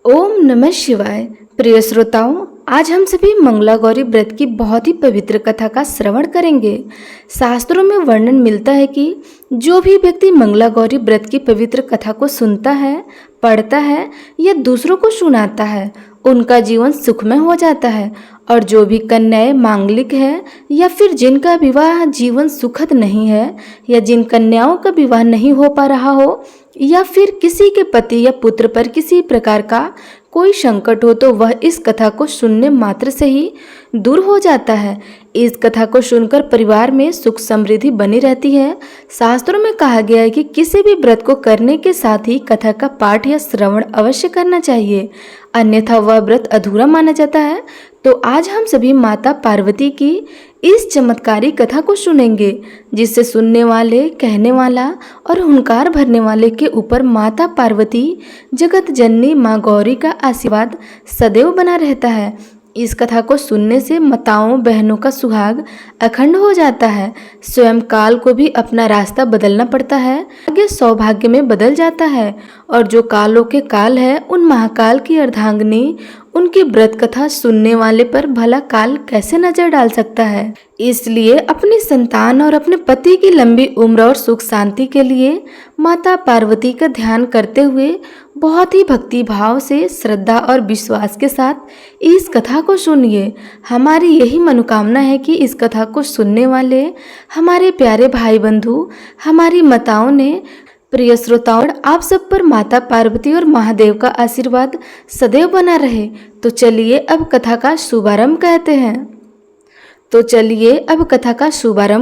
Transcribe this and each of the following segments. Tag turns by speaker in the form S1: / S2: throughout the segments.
S1: ओम नमः शिवाय। प्रिय श्रोताओं, आज हम सभी मंगला गौरी व्रत की बहुत ही पवित्र कथा का श्रवण करेंगे। शास्त्रों में वर्णन मिलता है कि जो भी व्यक्ति मंगला गौरी व्रत की पवित्र कथा को सुनता है, पढ़ता है या दूसरों को सुनाता है, उनका जीवन सुखमय हो जाता है। और जो भी कन्याएं मांगलिक है या फिर जिनका विवाह जीवन सुखद नहीं है या जिन कन्याओं का विवाह नहीं हो पा रहा हो या फिर किसी के पति या पुत्र पर किसी प्रकार का कोई संकट हो, तो वह इस कथा को सुनने मात्र से ही दूर हो जाता है। इस कथा को सुनकर परिवार में सुख समृद्धि बनी रहती है। शास्त्रों में कहा गया है कि किसी भी व्रत को करने के साथ ही कथा का पाठ या श्रवण अवश्य करना चाहिए, अन्यथा वह व्रत अधूरा माना जाता है। तो आज हम सभी माता पार्वती की इस चमत्कारी कथा को सुनेंगे, जिससे सुनने वाले, कहने वाला और हुंकार भरने वाले के ऊपर माता पार्वती जगत जननी माँ गौरी का आशीर्वाद सदैव बना रहता है। इस कथा को सुनने से माताओं बहनों का सुहाग अखंड हो जाता है। स्वयं काल को भी अपना रास्ता बदलना पड़ता है, आगे सौभाग्य में बदल जाता है। और जो कालों के काल है, उन महाकाल की अर्धांगिनी उनकी व्रत कथा सुनने वाले पर भला काल कैसे नजर डाल सकता है। इसलिए अपनी संतान और अपने पति की लंबी उम्र और सुख शांति के लिए माता पार्वती का ध्यान करते हुए बहुत ही भक्ति भाव से, श्रद्धा और विश्वास के साथ इस कथा को सुनिए। हमारी यही मनोकामना है कि इस कथा को सुनने वाले हमारे प्यारे भाई बंधु, हमारी माताओं ने, प्रिय श्रोताओं, आप सब पर माता पार्वती और महादेव का आशीर्वाद सदैव बना रहे। तो चलिए अब कथा का शुभारंभ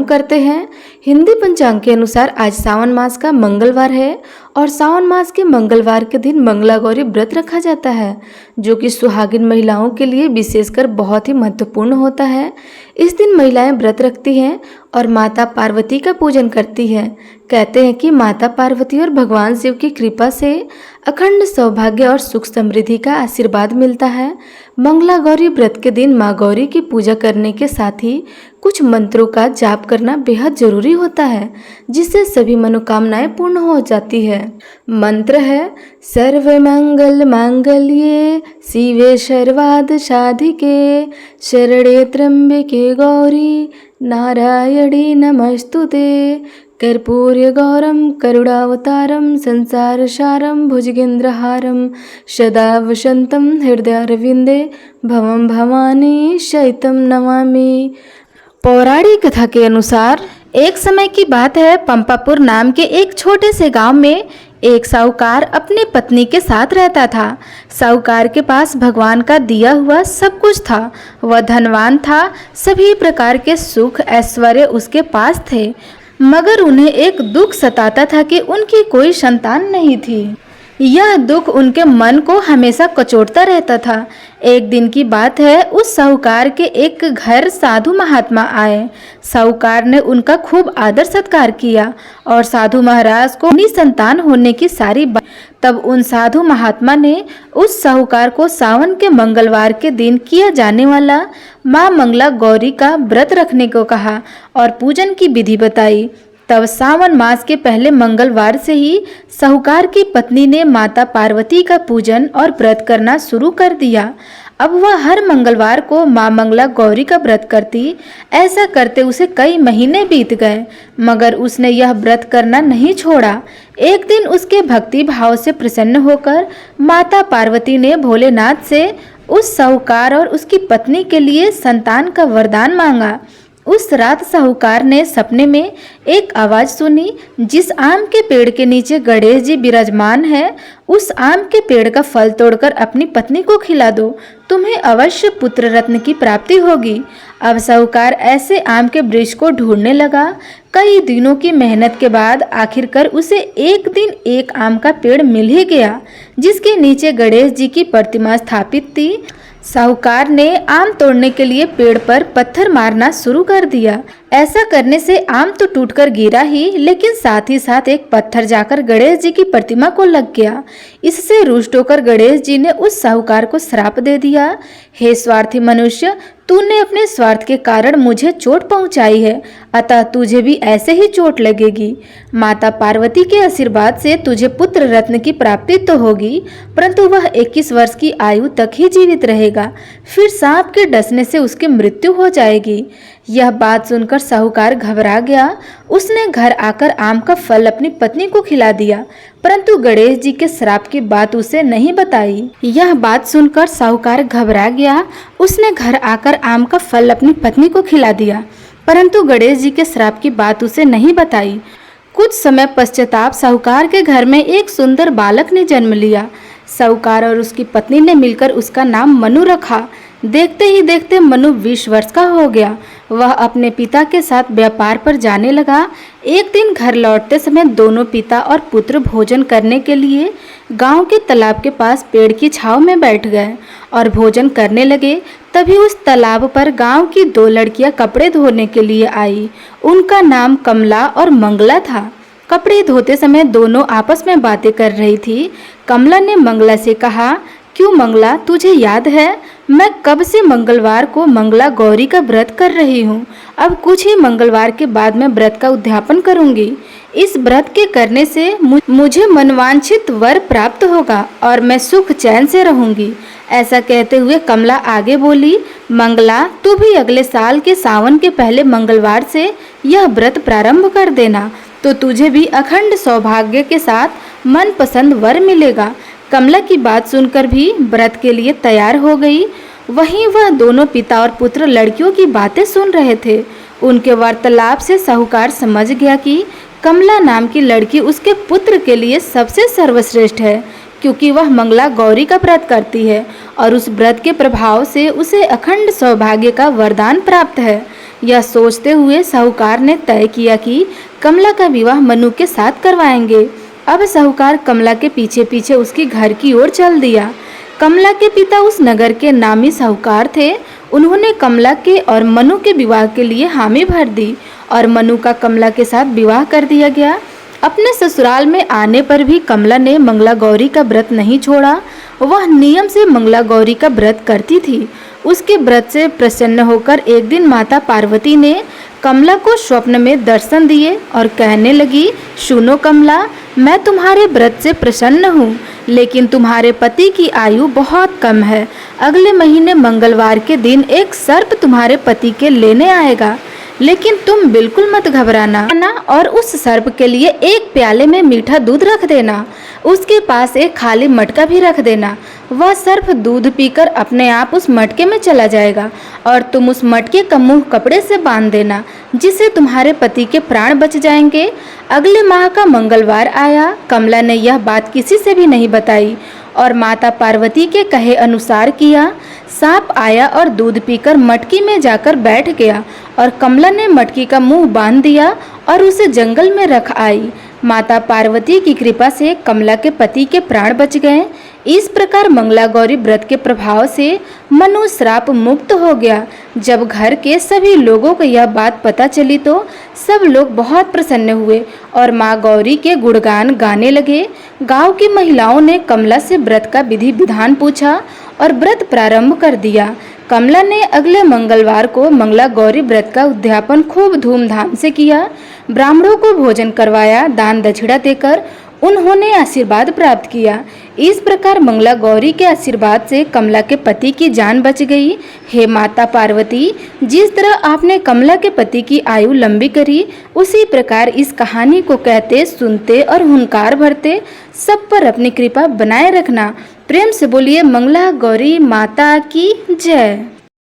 S1: करते हैं। हिंदी पंचांग के अनुसार आज सावन मास का मंगलवार है और सावन मास के मंगलवार के दिन मंगला गौरी व्रत रखा जाता है, जो कि सुहागिन महिलाओं के लिए विशेषकर बहुत ही महत्वपूर्ण होता है। इस दिन महिलाएं व्रत रखती हैं और माता पार्वती का पूजन करती हैं। कहते हैं कि माता पार्वती और भगवान शिव की कृपा से अखंड सौभाग्य और सुख समृद्धि का आशीर्वाद मिलता है। मंगला गौरी व्रत के दिन माँ गौरी की पूजा करने के साथ ही कुछ मंत्रों का जाप करना बेहद जरूरी होता है, जिससे सभी मनोकामनाएं पूर्ण हो जाती है। मंत्र है सर्व मंगल मांगल्ये शिवे सर्वार्थ साधिके शरणे त्र्यंबके गौरी नारायणी नमस्तुते। कर्पूर्य गौरम करुणावतारम संसार सारम भुजगेंद्रहारम सदा वसंतम हृदयारविंदे भवम भवानी शैतम नमामि। पौराणिक कथा के अनुसार एक समय की बात है, पंपापुर नाम के एक छोटे से गांव में एक साहूकार अपनी पत्नी के साथ रहता था। साहूकार के पास भगवान का दिया हुआ सब कुछ था। वह धनवान था, सभी प्रकार के सुख ऐश्वर्य उसके पास थे, मगर उन्हें एक दुख सताता था कि उनकी कोई संतान नहीं थी। यह दुख उनके मन को हमेशा कचोटता रहता था। एक दिन की बात है, उस साहूकार के एक घर साधु महात्मा आए। साहूकार ने उनका खूब आदर सत्कार किया और साधु महाराज को अपनी संतान होने की सारी बात। तब उन साधु महात्मा ने उस साहूकार को सावन के मंगलवार के दिन किया जाने वाला माँ मंगला गौरी का व्रत रखने को कहा और पूजन की विधि बताई। तब सावन मास के पहले मंगलवार से ही साहूकार की पत्नी ने माता पार्वती का पूजन और व्रत करना शुरू कर दिया। अब वह हर मंगलवार को माँ मंगला गौरी का व्रत करती। ऐसा करते उसे कई महीने बीत गए, मगर उसने यह व्रत करना नहीं छोड़ा। एक दिन उसके भक्ति भाव से प्रसन्न होकर माता पार्वती ने भोलेनाथ से उस साहूकार और उसकी पत्नी के लिए संतान का वरदान मांगा। उस रात साहूकार ने सपने में एक आवाज सुनी, जिस आम के पेड़ के नीचे गणेश जी विराजमान है, उस आम के पेड़ का फल तोड़कर अपनी पत्नी को खिला दो, तुम्हें अवश्य पुत्र रत्न की प्राप्ति होगी। अब साहूकार ऐसे आम के वृक्ष को ढूंढने लगा। कई दिनों की मेहनत के बाद आखिरकार उसे एक दिन एक आम का पेड़ मिल ही गया, जिसके नीचे गणेश जी की प्रतिमा स्थापित थी। साहूकार ने आम तोड़ने के लिए पेड़ पर पत्थर मारना शुरू कर दिया, ऐसा करने से आम तो टूटकर गिरा ही, लेकिन साथ ही साथ एक पत्थर जाकर गणेश जी की प्रतिमा को लग गया। इससे रुष्ट होकर गणेश जी ने उस साहूकार को श्राप दे दिया, हे स्वार्थी मनुष्य, तूने अपने स्वार्थ के कारण मुझे चोट पहुंचाई है, अतः तुझे भी ऐसे ही चोट लगेगी। माता पार्वती के आशीर्वाद से तुझे पुत्र रत्न की प्राप्ति तो होगी, परंतु वह 21 वर्ष की आयु तक ही जीवित रहेगा, फिर सांप के डसने से उसकी मृत्यु हो जाएगी। यह बात सुनकर साहूकार घबरा गया। उसने घर आकर आम का फल अपनी पत्नी को खिला दिया, परंतु गणेश जी के श्राप की बात उसे नहीं बताई। यह बात सुनकर साहूकार घबरा गया। उसने घर आकर आम का फल अपनी पत्नी को खिला दिया, परंतु गणेश जी के श्राप की बात उसे नहीं बताई। कुछ समय पश्चाताप साहूकार के घर में एक सुंदर बालक ने जन्म लिया। साहूकार और उसकी पत्नी ने मिलकर उसका नाम मनु रखा। देखते ही देखते मनु 20 वर्ष का हो गया। वह अपने पिता के साथ व्यापार पर जाने लगा। एक दिन घर लौटते समय दोनों पिता और पुत्र भोजन करने के लिए गांव के तालाब के पास पेड़ की छांव में बैठ गए और भोजन करने लगे। तभी उस तालाब पर गांव की 2 लड़कियां कपड़े धोने के लिए आई। उनका नाम कमला और मंगला था। कपड़े धोते समय दोनों आपस में बातें कर रही थी। कमला ने मंगला से कहा, क्यों मंगला, तुझे याद है मैं कब से मंगलवार को मंगला गौरी का व्रत कर रही हूँ। अब कुछ ही मंगलवार के बाद मैं व्रत का उद्यापन करूँगी। इस व्रत के करने से मुझे मनवांछित वर प्राप्त होगा और मैं सुख चैन से रहूँगी। ऐसा कहते हुए कमला आगे बोली, मंगला, तू भी अगले साल के सावन के पहले मंगलवार से यह व्रत प्रारंभ कर देना, तो तुझे भी अखंड सौभाग्य के साथ मनपसंद वर मिलेगा। कमला की बात सुनकर भी व्रत के लिए तैयार हो गई। वहीं वह दोनों पिता और पुत्र लड़कियों की बातें सुन रहे थे। उनके वार्तालाप से साहूकार समझ गया कि कमला नाम की लड़की उसके पुत्र के लिए सबसे सर्वश्रेष्ठ है, क्योंकि वह मंगला गौरी का व्रत करती है और उस व्रत के प्रभाव से उसे अखंड सौभाग्य का वरदान प्राप्त है। यह सोचते हुए साहूकार ने तय किया कि कमला का विवाह मनु के साथ करवाएंगे। अब साहूकार कमला के पीछे पीछे उसके घर की ओर चल दिया। कमला के पिता उस नगर के नामी साहूकार थे। उन्होंने कमला के और मनु के विवाह के लिए हामी भर दी और मनु का कमला के साथ विवाह कर दिया गया। अपने ससुराल में आने पर भी कमला ने मंगला गौरी का व्रत नहीं छोड़ा। वह नियम से मंगला गौरी का व्रत करती थी। उसके व्रत से प्रसन्न होकर एक दिन माता पार्वती ने कमला को स्वप्न में दर्शन दिए और कहने लगी, सुनो कमला, मैं तुम्हारे व्रत से प्रसन्न हूँ, लेकिन तुम्हारे पति की आयु बहुत कम है। अगले महीने मंगलवार के दिन एक सर्प तुम्हारे पति के लेने आएगा, लेकिन तुम बिल्कुल मत घबराना और उस सर्प के लिए एक प्याले में मीठा दूध रख देना। उसके पास एक खाली मटका भी रख देना। वह सर्प दूध पीकर अपने आप उस मटके में चला जाएगा और तुम उस मटके का मुंह कपड़े से बांध देना, जिससे तुम्हारे पति के प्राण बच जाएंगे। अगले माह का मंगलवार आया। कमला ने यह बात किसी से भी नहीं बताई और माता पार्वती के कहे अनुसार किया। सांप आया और दूध पीकर मटकी में जाकर बैठ गया और कमला ने मटकी का मुंह बांध दिया और उसे जंगल में रख आई। माता पार्वती की कृपा से कमला के पति के प्राण बच गए। इस प्रकार मंगला गौरी व्रत के प्रभाव से मनु श्राप मुक्त हो गया। जब घर के सभी लोगों को यह बात पता चली तो सब लोग बहुत प्रसन्न हुए और माँ गौरी के गुणगान गाने लगे। गांव की महिलाओं ने कमला से व्रत का विधि विधान पूछा और व्रत प्रारंभ कर दिया। कमला ने अगले मंगलवार को मंगला गौरी व्रत का उद्यापन खूब धूमधाम से किया। ब्राह्मणों को भोजन करवाया। दान दक्षिणा देकर उन्होंने आशीर्वाद प्राप्त किया। इस प्रकार मंगला गौरी के आशीर्वाद से कमला के पति की जान बच गई। हे माता पार्वती, जिस तरह आपने कमला के पति की आयु लंबी करी, उसी प्रकार इस कहानी को कहते, सुनते और हुंकार भरते सब पर अपनी कृपा बनाए रखना। प्रेम से बोलिए मंगला गौरी माता की जय।